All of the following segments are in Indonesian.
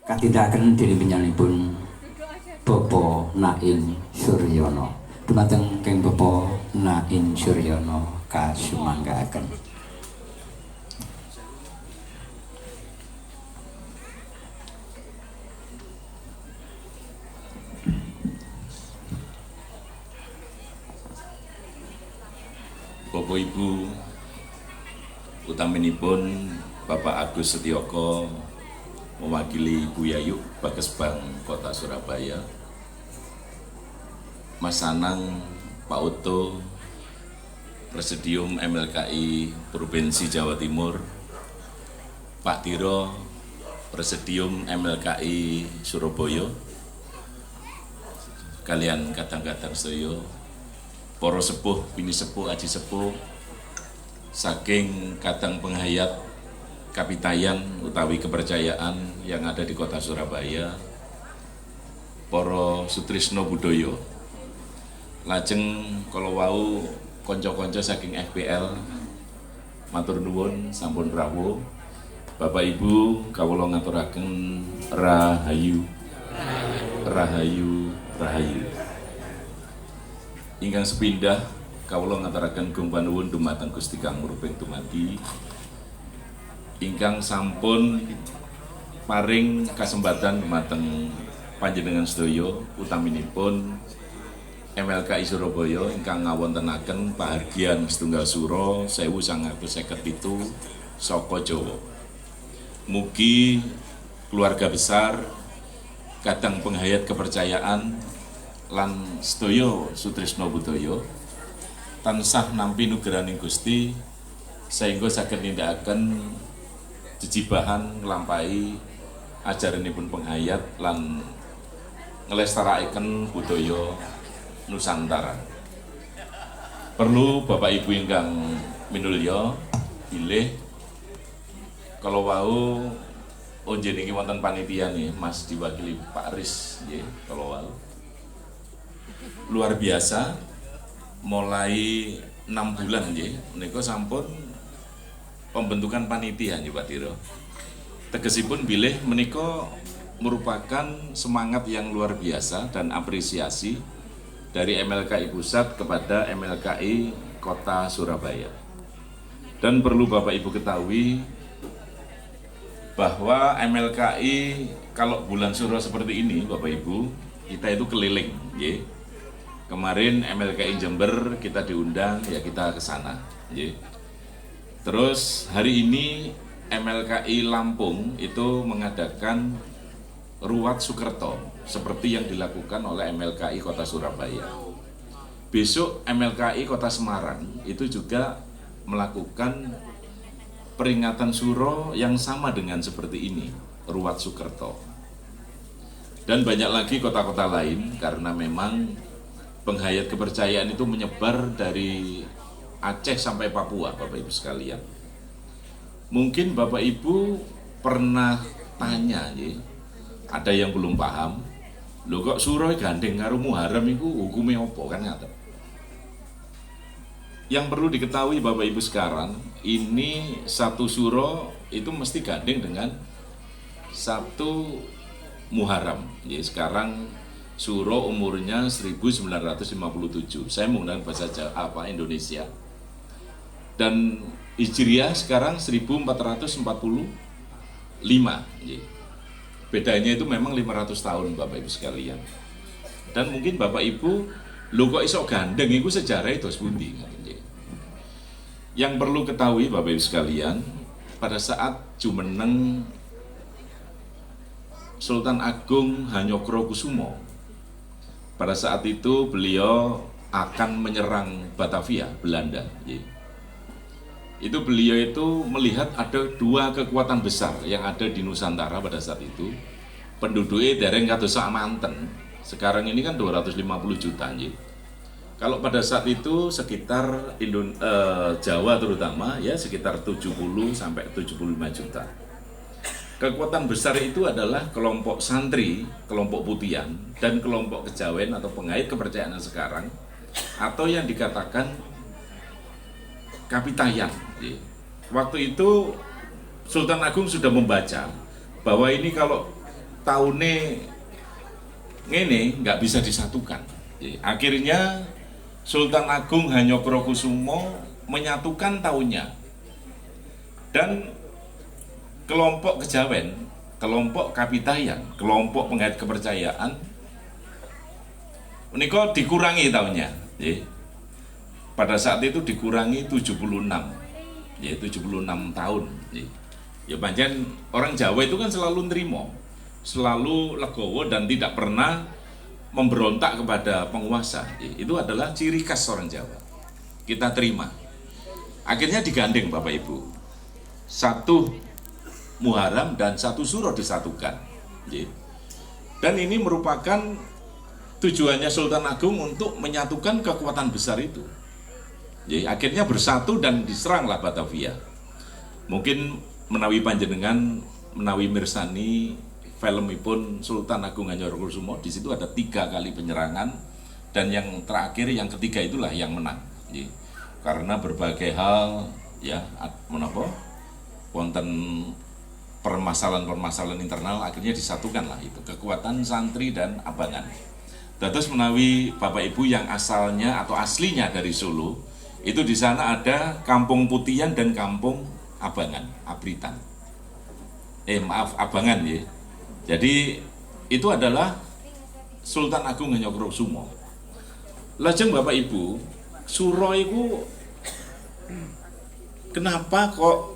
katindakaken dening panjenenganipun Bapak Nain Suryono. Dumateng keng Bapak Nain Suryono kasumanggaken. Bapak Ibu, utaminipun Bapak Agus Setioko mewakili Ibu Yayu Bagesbang Kota Surabaya, Mas Sanang, Pak Oto, Presidium MLKI Provinsi Jawa Timur, Pak Tiro, Presidium MLKI Surabaya, kalian kadang-kadang sedaya, para sepuh, bini sepuh, aji sepuh, saking kadang penghayat kapitayan utawi kepercayaan yang ada di Kota Surabaya, para sutrisno budaya, lajeng kalau wau konco-konco saking FPL, matur nuwun sampun rawuh, Bapak Ibu kawula ngaturaken rahayu, rahayu, rahayu. Ingkang sepindah kawula ngaturaken gunggung panuwun dumateng Gusti Kang Muruping dumadi ingkang sampun paring kasempatan dumateng panjenengan sedaya utaminipun MLKI Surabaya ingkang ngawontenaken pahargyan setunggal sura 1957 saka Jawa. Mugi keluarga besar kadang penghayat kepercayaan lan sedaya sutrisno budaya tansah nampi nugraning Gusti sehingga saged nindakaken jejibahan nglampahi ajaranipun penghayat lan nglestarakaken budaya Nusantara. Perlu Bapak Ibu ingkang minulya bilih kalau wau niki wonten panitia nih Mas diwakili Pak Riz nggih kalau wau luar biasa mulai 6 bulan nggih menika sampun pembentukan panitia nggih Pak Tiro. Tegesipun bilih menika merupakan semangat yang luar biasa dan apresiasi dari MLKI Pusat kepada MLKI Kota Surabaya. Dan perlu Bapak Ibu ketahui bahwa MLKI kalau bulan suro seperti ini Bapak Ibu kita itu keliling nggih. Kemarin MLKI Jember kita diundang, ya kita ke sana. Terus hari ini MLKI Lampung itu mengadakan Ruwat Sukerto seperti yang dilakukan oleh MLKI Kota Surabaya. Besok MLKI Kota Semarang itu juga melakukan peringatan suro yang sama dengan seperti ini, Ruwat Sukerto. Dan banyak lagi kota-kota lain karena memang penghayat kepercayaan itu menyebar dari Aceh sampai Papua, Bapak Ibu sekalian. Mungkin Bapak Ibu pernah tanya, ya, ada yang belum paham, lho kok suro gandeng karo Muharram itu hukumnya apa kan ngaten. Yang perlu diketahui Bapak Ibu sekarang, ini satu suro itu mesti gandeng dengan satu Muharram. Ya, sekarang suro umurnya 1957. Saya menggunakan bahasa Jawa Indonesia. Dan Hijriah sekarang 1445. Bedanya itu memang 500 tahun Bapak Ibu sekalian. Dan mungkin Bapak Ibu, lho kok iso gandeng itu sejarah itu sepundi. Yang perlu ketahui Bapak Ibu sekalian, pada saat jumeneng Sultan Agung Hanyokrokusumo, pada saat itu beliau akan menyerang Batavia, Belanda. Itu beliau itu melihat ada dua kekuatan besar yang ada di Nusantara pada saat itu. Penduduknya dereng kados sak manten. Sekarang ini kan 250 juta. Kalau pada saat itu sekitar Jawa terutama ya sekitar 70 sampai 75 juta. Kekuatan besar itu adalah kelompok santri, kelompok putian, dan kelompok kejawen atau pengait kepercayaan sekarang, atau yang dikatakan kapitayan. Waktu itu Sultan Agung sudah membaca bahwa ini kalau tahunnya ngene nggak bisa disatukan. Akhirnya Sultan Agung Hanyokrokusumo menyatukan tahunnya, dan kelompok kejawen, kelompok kapitayan, kelompok pengait kepercayaan menika dikurangi tahunnya. Pada saat itu dikurangi 76, 76 tahun. Ya pancen orang Jawa itu kan selalu nerimo, selalu legowo dan tidak pernah memberontak kepada penguasa. Itu adalah ciri khas orang Jawa. Kita terima. Akhirnya digandeng Bapak Ibu. 1 Muharram dan 1 Suro disatukan. Dan ini merupakan tujuannya Sultan Agung untuk menyatukan kekuatan besar itu. Akhirnya bersatu dan diseranglah Batavia. Mungkin menawi panjenengan, menawi mirsani filmipun Sultan Agung Hanyokrokusumo, di situ ada 3 kali penyerangan, dan yang terakhir, yang ketiga itulah yang menang. Karena berbagai hal, ya, menapa, wonten permasalahan-permasalahan internal, akhirnya disatukanlah itu kekuatan santri dan abangan. Terus menawi Bapak Ibu yang asalnya atau aslinya dari Solo, itu di sana ada Kampung Putian dan Kampung Abangan, Abritan. Abangan ya. Jadi itu adalah Sultan Agung Hanyokrokusumo. Lajeng Bapak Ibu, Suro itu kenapa kok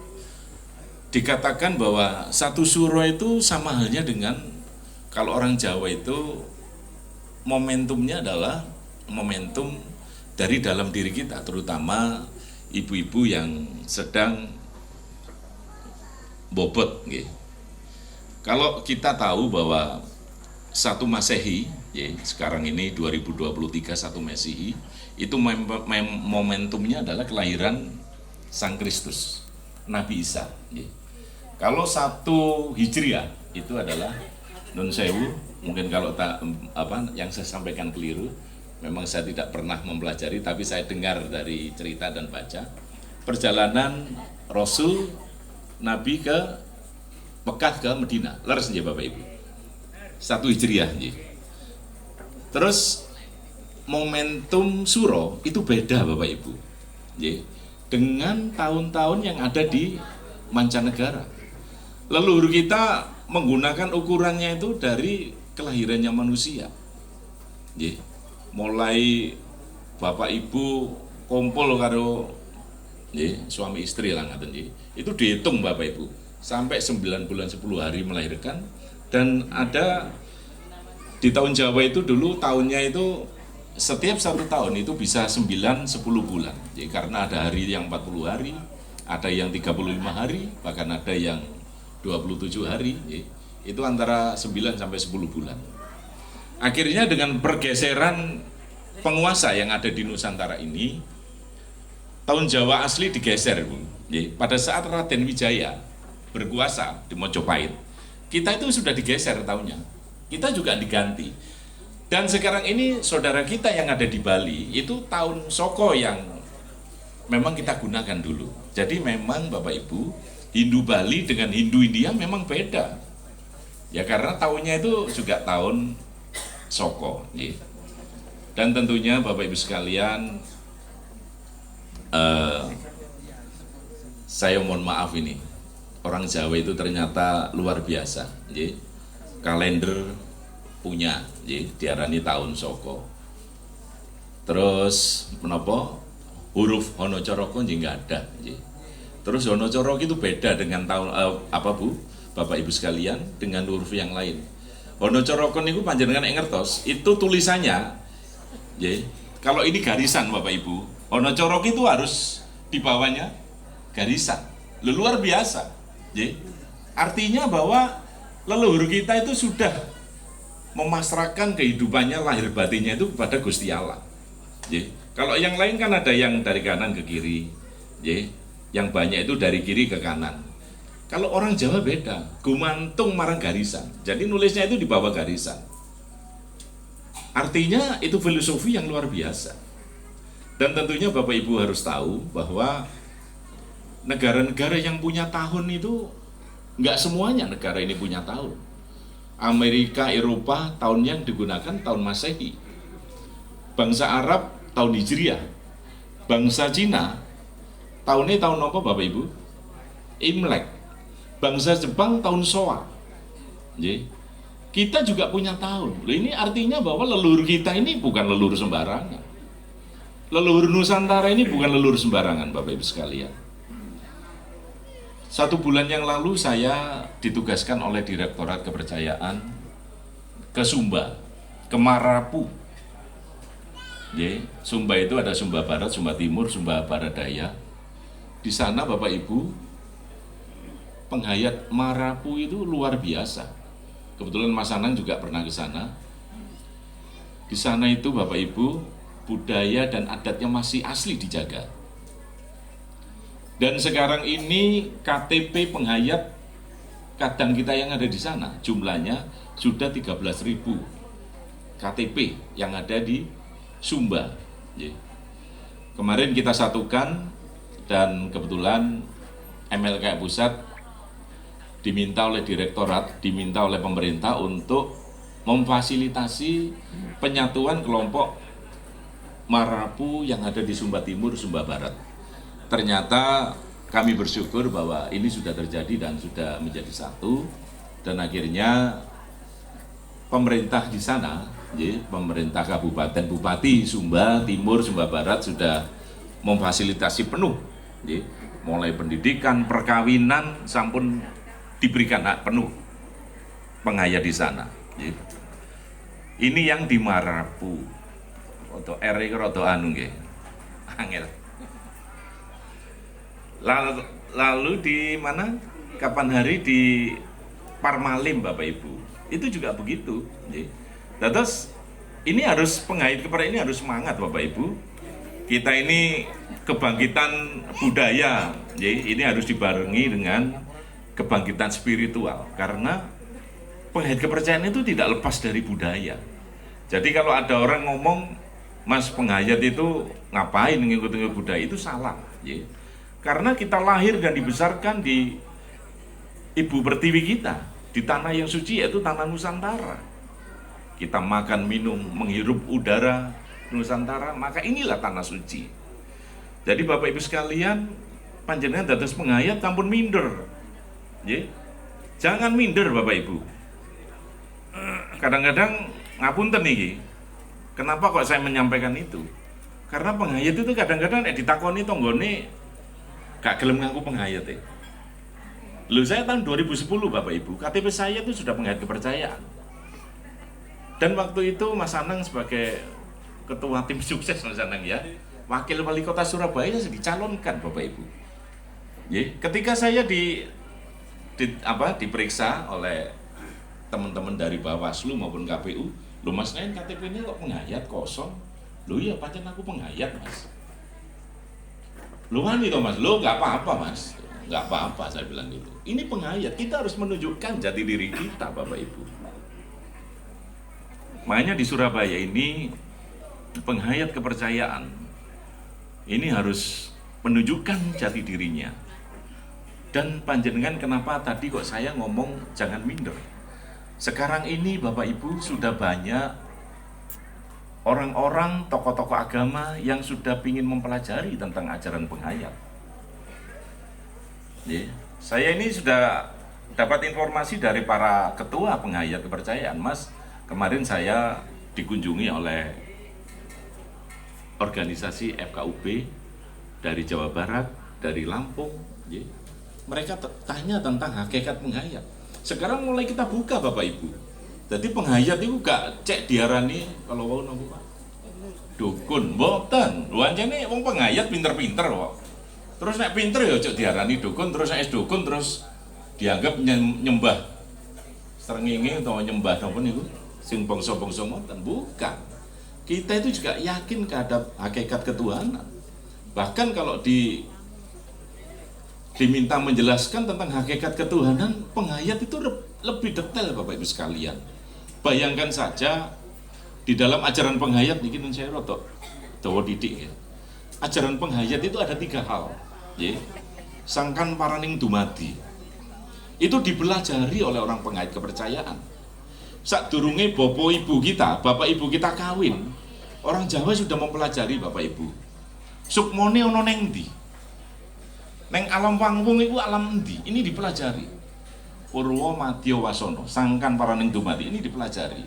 dikatakan bahwa 1 Suro itu sama halnya dengan, kalau orang Jawa itu momentumnya adalah momentum dari dalam diri kita, terutama ibu-ibu yang sedang bobot. Kalau kita tahu bahwa 1 Masehi, sekarang ini 2023 1 Masehi, itu momentumnya adalah kelahiran Sang Kristus, Nabi Isa. Kalau 1 Hijriah itu adalah Nun Sewu, mungkin kalau yang saya sampaikan keliru, memang saya tidak pernah mempelajari, tapi saya dengar dari cerita dan baca perjalanan Rasul Nabi ke Mekah ke Medina, leres nggih Bapak Ibu. 1 Hijriah nggih. Terus momentum Suro itu beda Bapak Ibu. Nggih. Dengan tahun-tahun yang ada di mancanegara. Leluhur kita menggunakan ukurannya itu dari kelahirannya manusia. Nggih. Mulai Bapak Ibu kumpul karo suami istri lah ngaten nggih. Itu dihitung Bapak Ibu sampai 9 bulan 10 hari melahirkan. Dan ada di tahun Jawa itu dulu tahunnya itu setiap 1 tahun itu bisa 9-10 bulan. Jadi karena ada hari yang 40 hari, ada yang 35 hari, bahkan ada yang 27 hari. Itu antara 9 sampai 10 bulan. Akhirnya dengan pergeseran penguasa yang ada di Nusantara ini, tahun Jawa asli digeser, Bu. Pada saat Raden Wijaya berkuasa di Mojopahit, kita itu sudah digeser tahunnya. Kita juga diganti. Dan sekarang ini saudara kita yang ada di Bali, itu tahun Soko yang memang kita gunakan dulu. Jadi memang Bapak Ibu, Hindu Bali dengan Hindu India memang beda. Ya karena tahunnya itu juga tahun Soko. Dan tentunya Bapak Ibu sekalian, saya mohon maaf ini, orang Jawa itu ternyata luar biasa. Kalender punya, diarani tahun Soko. Terus menapa huruf Hanacaraka nggak ada. Terus Hanacaraka itu beda dengan tahun Bu, Bapak Ibu sekalian, dengan huruf yang lain. Hanacaraka niku panjenengan ngertos, itu tulisannya, kalau ini garisan Bapak Ibu, Hanacaraka itu harus di bawahnya garisan. Luar biasa. Artinya bahwa leluhur kita itu sudah memasrahkan kehidupannya lahir batinnya itu kepada Gusti Allah. Kalau yang lain kan ada yang dari kanan ke kiri, yang banyak itu dari kiri ke kanan. Kalau orang Jawa beda, gumantung marang garisan. Jadi nulisnya itu di bawah garisan. Artinya itu filosofi yang luar biasa. Dan tentunya Bapak Ibu harus tahu bahwa negara-negara yang punya tahun itu nggak semuanya negara ini punya tahun. Amerika, Eropa tahun yang digunakan tahun Masehi. Bangsa Arab tahun Hijriah. Bangsa Cina tahunnya tahun apa Bapak Ibu? Imlek. Bangsa Jepang tahun Showa. Kita juga punya tahun. Ini artinya bahwa leluhur kita ini bukan leluhur sembarangan. Leluhur Nusantara ini bukan leluhur sembarangan Bapak Ibu sekalian. 1 bulan yang lalu saya ditugaskan oleh Direktorat Kepercayaan ke Sumba, ke Marapu. Sumba itu ada Sumba Barat, Sumba Timur, Sumba Barat Daya. Di sana Bapak Ibu, penghayat Marapu itu luar biasa. Kebetulan Mas Anang juga pernah ke sana. Di sana itu Bapak Ibu, budaya dan adatnya masih asli dijaga. Dan sekarang ini KTP penghayat kadang kita yang ada di sana jumlahnya sudah 13.000 KTP yang ada di Sumba. Kemarin kita satukan dan kebetulan MLKI Pusat diminta oleh direktorat, diminta oleh pemerintah untuk memfasilitasi penyatuan kelompok Marapu yang ada di Sumba Timur, Sumba Barat. Ternyata kami bersyukur bahwa ini sudah terjadi dan sudah menjadi satu, dan akhirnya pemerintah di sana, pemerintah kabupaten, bupati Sumba Timur, Sumba Barat sudah memfasilitasi penuh, mulai pendidikan, perkawinan, sampun diberikan hak penuh penghayat di sana. Ini yang di Marapu. Untuk R rodo anu nggih. Angel. Lalu di mana? Kapan hari di Parmalim Bapak Ibu. Itu juga begitu, nggih. Terus ini harus penghayat kepercayaan ini harus semangat Bapak Ibu. Kita ini kebangkitan budaya, ini harus dibarengi dengan kebangkitan spiritual, karena penghayat kepercayaan itu tidak lepas dari budaya. Jadi kalau ada orang ngomong, Mas penghayat itu ngapain ngikut-ngikut budaya, itu salah. Karena kita lahir dan dibesarkan di ibu pertiwi kita, di tanah yang suci yaitu tanah Nusantara. Kita makan, minum, menghirup udara Nusantara, maka inilah tanah suci. Jadi Bapak Ibu sekalian, panjenengan dados penghayat sampun minder. Jangan minder Bapak Ibu. Kadang-kadang ngapunten niki. Kenapa kok saya menyampaikan itu? Karena penghayat itu kadang-kadang ditakoni tonggone gak gelem ngaku penghayat. Loh, saya tahun 2010 Bapak Ibu, KTP saya itu sudah penghayat kepercayaan. Dan waktu itu Mas Anang sebagai ketua tim sukses Mas Anang ya, wakil wali kota Surabaya dicalonkan Bapak Ibu. Ketika saya diperiksa oleh teman-teman dari Bawaslu maupun KPU, lu Mas Nain KTP-nya kok penghayat kosong? Lu ya pancen aku penghayat Mas. Lu kan itu Mas, lu nggak apa-apa Mas, nggak apa-apa saya bilang gitu. Ini penghayat, kita harus menunjukkan jati diri kita Bapak Ibu. Makanya di Surabaya ini penghayat kepercayaan ini harus menunjukkan jati dirinya. Dan panjenengan kenapa tadi kok saya ngomong jangan minder. Sekarang ini Bapak Ibu sudah banyak orang-orang, tokoh-tokoh agama yang sudah ingin mempelajari tentang ajaran penghayat. Saya ini sudah dapat informasi dari para ketua penghayat kepercayaan, Mas. Kemarin saya dikunjungi oleh organisasi FKUB dari Jawa Barat, dari Lampung. Mereka tanya tentang hakikat penghayat. Sekarang mulai kita buka Bapak Ibu. Jadi penghayat itu gak cek diarani kalau mau nunggu Pak. Dukun, mboten. Lu anjene wong penghayat pinter-pinter kok. Terus nek pinter ya cek diarani dukun, terus nek dukun terus dianggap nyembah srengenge atau nyembah napa niku sing bangsa-bangsa ngoten. Bukan. Kita itu juga yakin terhadap hakikat ketuhanan. Bahkan kalau diminta menjelaskan tentang hakikat ketuhanan, penghayat itu lebih detail Bapak Ibu sekalian. Bayangkan saja di dalam ajaran penghayat niki saya rotok dawa didik ya. Ajaran penghayat itu ada 3 hal. Sangkan paraning dumadi. Itu dipelajari oleh orang penghayat kepercayaan. Sadurunge bapak ibu kita kawin, orang Jawa sudah mempelajari bapak ibu. Sukmone ono neng ndi? Neng alam panggung iku alam endi? Ini dipelajari. Purwa Madya Wasana, sangkan paraning dumadi ini dipelajari.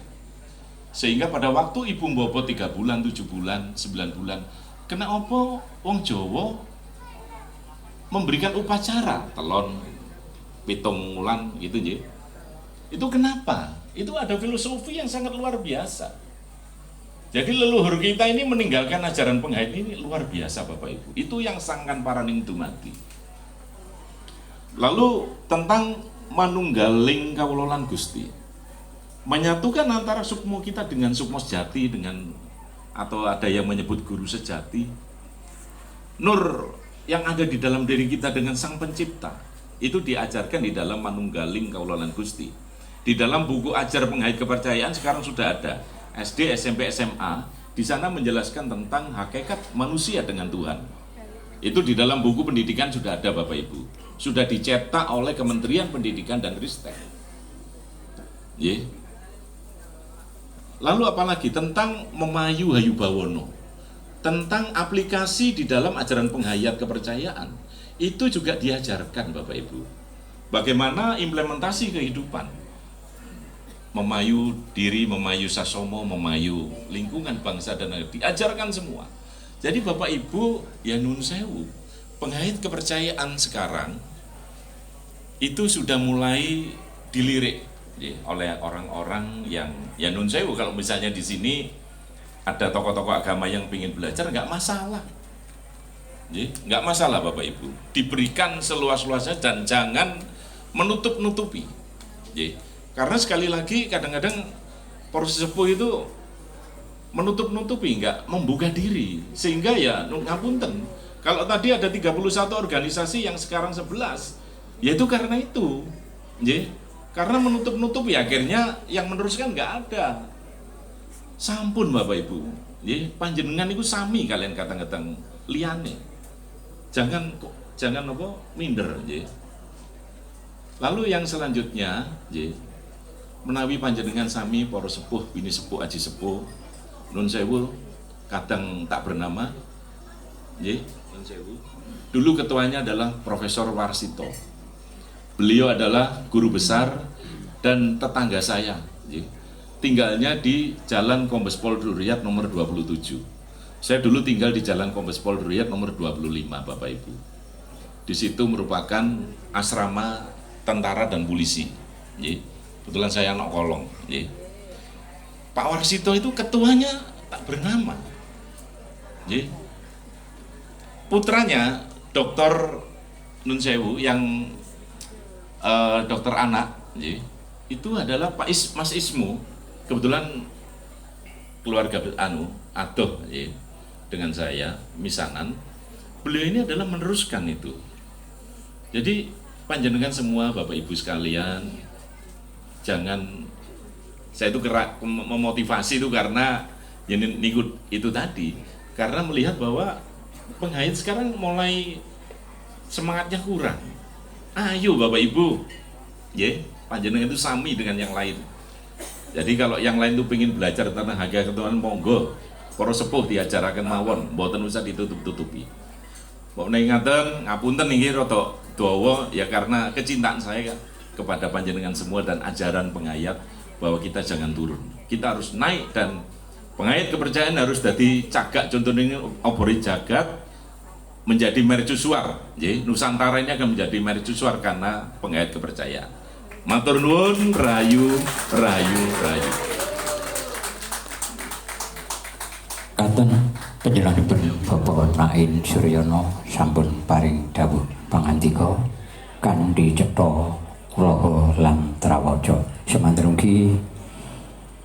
Sehingga pada waktu ibu mbobot 3 bulan, 7 bulan, 9 bulan, kena apa wong Jawa memberikan upacara telon 7 wulan gitu nggih. Itu kenapa? Itu ada filosofi yang sangat luar biasa. Jadi leluhur kita ini meninggalkan ajaran penghaid ini luar biasa Bapak Ibu. Itu yang sangkan paraning dumadi. Lalu tentang manunggaling kawulolan Gusti, menyatukan antara sukmo kita dengan sukmo sejati, dengan atau ada yang menyebut guru sejati, nur yang ada di dalam diri kita dengan Sang Pencipta, itu diajarkan di dalam manunggaling kawulolan Gusti. Di dalam buku ajar penghaid kepercayaan sekarang sudah ada SD, SMP, SMA, di sana menjelaskan tentang hakikat manusia dengan Tuhan. Itu di dalam buku pendidikan sudah ada Bapak Ibu. Sudah dicetak oleh Kementerian Pendidikan dan Ristek. Ye. Lalu apalagi tentang memayu hayu bawono, tentang aplikasi di dalam ajaran penghayat kepercayaan, itu juga diajarkan Bapak Ibu. Bagaimana implementasi kehidupan, memayu diri, memayu sasomo, memayu lingkungan bangsa dan negara, diajarkan semua. Jadi Bapak Ibu, ya nun sewu, penghayat kepercayaan sekarang itu sudah mulai dilirik ya, oleh orang-orang yang ya nun sewu. Kalau misalnya di sini ada tokoh-tokoh agama yang ingin belajar, nggak masalah, ya, nggak masalah Bapak Ibu, diberikan seluas-luasnya dan jangan menutup-nutupi, ya. Karena sekali lagi kadang-kadang para sesepuh itu menutup-nutupi, nggak membuka diri, sehingga ya ngapunten. Kalau tadi ada 31 organisasi yang sekarang 11, yaitu karena itu, ya, karena menutup-nutupi akhirnya yang meneruskan nggak ada. Sampun Bapak Ibu, ya, panjenengan itu sami kalian kadang-kadang liane, jangan apa minder, ya. Lalu yang selanjutnya, ya, menawi panjenengan sami para sepuh, bini sepuh, aji sepuh, nun sewu kadang tak bernama, ya, nun sewu. Dulu ketuanya adalah Profesor Warsito. Beliau adalah guru besar dan tetangga saya, ya. Tinggalnya di Jalan Kombes Pol Duriyat nomor 27. Saya dulu tinggal di Jalan Kombes Pol Duriyat nomor 25, Bapak Ibu. Di situ merupakan asrama tentara dan polisi, ya. Kebetulan saya anak kolong, ya. Pak Warsito itu ketuanya tak bernama, ya. Putranya Dr. Nun Sewu yang dokter anak, ya, itu adalah Mas Ismu. Kebetulan keluarga adoh, ya, dengan saya misanan. Beliau ini adalah meneruskan itu. Jadi panjenengan semua Bapak Ibu sekalian, jangan, saya itu memotivasi itu karena ya nikut itu tadi, karena melihat bahwa penghayat sekarang mulai semangatnya kurang. Ayo Bapak Ibu, ya, panjenengan itu sami dengan yang lain. Jadi kalau yang lain itu pengen belajar tentang hakikat Tuhan, monggo para sepuh diajaraken mawon, mboten usah ditutup-tutupi. Mbok ngaten ngapunten niki rada dawa ya, karena kecintaan saya kepada panjenengan semua dan ajaran penghayat bahwa kita jangan turun. Kita harus naik dan penghayat kepercayaan harus jadi cagak, contohnya obori jagat menjadi mercusuar, ya, Nusantara ini akan menjadi mercusuar karena penghayat kepercayaan. Matur nuwun, rayu, rayu, rayu. Katen panjenenganipun Bapak Nain Suryono sampun paring dawuh pangandika kanthi cetha kulaha lan trawaja. Semanten ugi